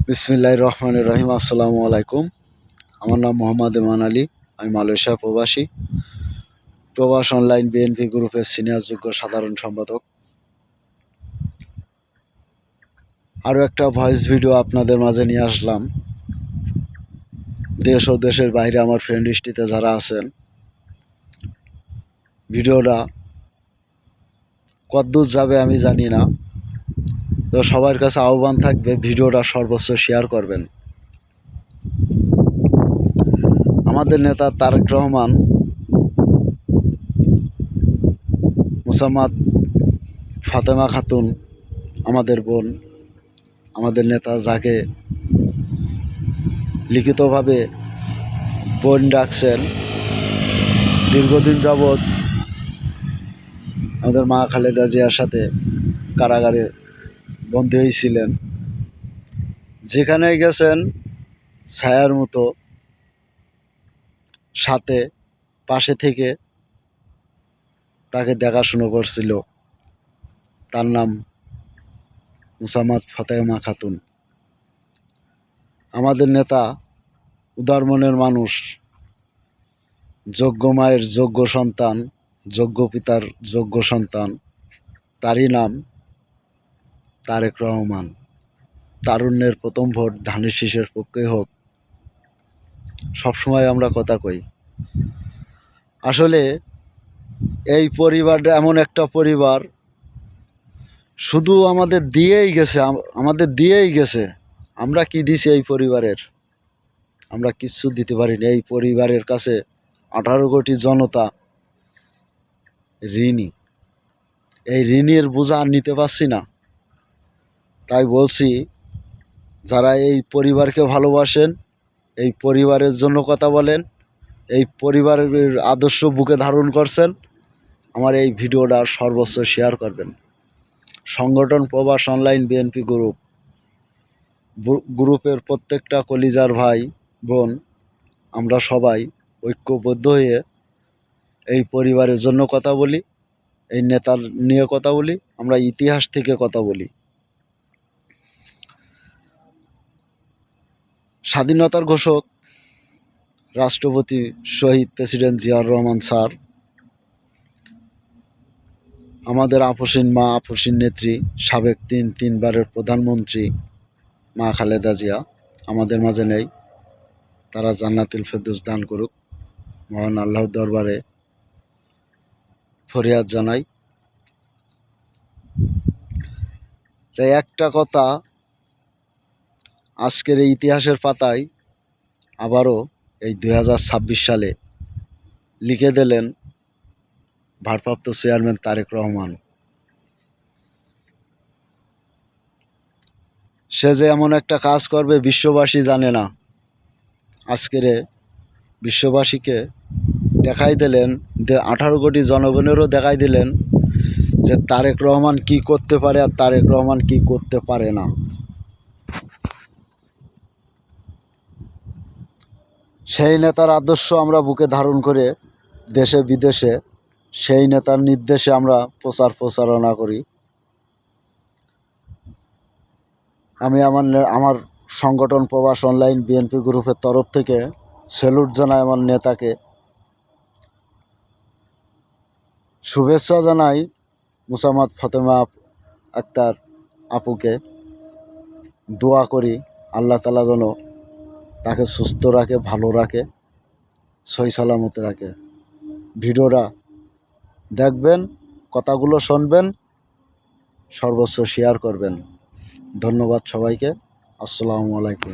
বিসমিল্লাহির রহমানির রহিম। আসসালামু আলাইকুম। আমার নাম মোহাম্মদ ইমান আলী। আমি মালয়েশিয়া প্রবাসী। প্রবাস অনলাইন বিএনপি গ্রুপের সিনিয়র যুগ্ম সাধারণ সম্পাদক। আরও একটা ভয়েস ভিডিও আপনাদের মাঝে নিয়ে আসলাম। দেশ ও দেশের বাইরে আমার ফ্রেন্ড লিস্টিতে যারা আছেন, ভিডিওটা কতদূর যাবে আমি জানি না, তো সবার কাছে আহ্বান থাকবে ভিডিওটা সর্বোচ্চ শেয়ার করবেন। আমাদের নেতা তারেক রহমান মুসাম্মাদ ফাতেমা খাতুন, আমাদের বোন, আমাদের নেতা যাকে লিখিতভাবে বোন ডাকছেন, দীর্ঘদিন যাবৎ আমাদের মা খালেদা জিয়ার সাথে কারাগারে বন্দী হয়েছিলেন। যেখানে গেছেন ছায়ার মতো সাথে পাশে থেকে তাকে দেখাশুনো করছিল। তার নাম মুসাম্মাদ ফাতেমা খাতুন। আমাদের নেতা উদার মনের মানুষ, যোগ্য মায়ের যোগ্য সন্তান, যোগ্য পিতার যোগ্য সন্তান। তারই নাম তারেক রহমান। তারুণ্যের প্রথম ভোট ধানের শীষের পক্ষে হোক, সবসময় আমরা কথা কই। আসলে এই পরিবারটা এমন একটা পরিবার, শুধু আমাদের দিয়েই গেছে। আমরা কি দিছি এই পরিবারের? আমরা কিচ্ছু দিতে পারিনি। এই পরিবারের কাছে 18 কোটি জনতা ঋণী। এই ঋণের বোঝা আর নিতে পারছি না। তাই বলছি, যারা এই পরিবারকে ভালোবাসেন, এই পরিবারের জন্য কথা বলেন, এই পরিবারের আদর্শ বুকে ধারণ করছেন, আমার এই ভিডিওটা সর্বোচ্চ শেয়ার করবেন। সংগঠন প্রবাস অনলাইন বিএনপি গ্রুপের প্রত্যেকটা কলিজার ভাই বোন, আমরা সবাই ঐক্যবদ্ধ হয়ে এই পরিবারের জন্য কথা বলি, এই নেতার নিয়ে কথা বলি, আমরা ইতিহাস থেকে কথা বলি। স্বাধীনতার ঘোষক রাষ্ট্রপতি শহীদ প্রেসিডেন্ট জিয়াউর রহমান স্যার, আমাদের আপসীন মা, আপসীন নেত্রী, সাবেক তিনবারের প্রধানমন্ত্রী মা খালেদা জিয়া আমাদের মাঝে নেই। তারা জান্নাতুল ফেরদৌস দান করুক, মহান আল্লাহর দরবারে ফরিয়াদ জানাই। তাই একটা কথা, আজকের এই ইতিহাসের পাতায় আবারও এই 2026 সালে লিখে দিলেন ভারপ্রাপ্ত চেয়ারম্যান তারেক রহমান। সে যে এমন একটা কাজ করবে বিশ্ববাসী জানে না। আজকের বিশ্ববাসীকে দেখাই দিলেন, 18 কোটি জনগণেরও দেখাই দিলেন যে তারেক রহমান কি করতে পারে আর তারেক রহমান কি করতে পারে না। সেই নেতার আদর্শ আমরা বুকে ধারণ করে দেশে বিদেশে সেই নেতার নির্দেশে আমরা প্রচারণা করি। আমি আমার সংগঠন প্রবাস অনলাইন বিএনপি গ্রুপের তরফ থেকে স্যালুট জানাই আমার নেতাকে, শুভেচ্ছা জানাই মুসাম্মাদ ফাতেমা আক্তার আপুকে। দোয়া করি আল্লাহ তাআলা যেন তাকে সুস্থ রাখে, ভালো রাখে, সহি সালামতে রাখে। ভিডিওটা দেখবেন, কথাগুলো শুনবেন, সর্বোচ্চ শেয়ার করবেন। ধন্যবাদ সবাইকে। আসসালামু আলাইকুম।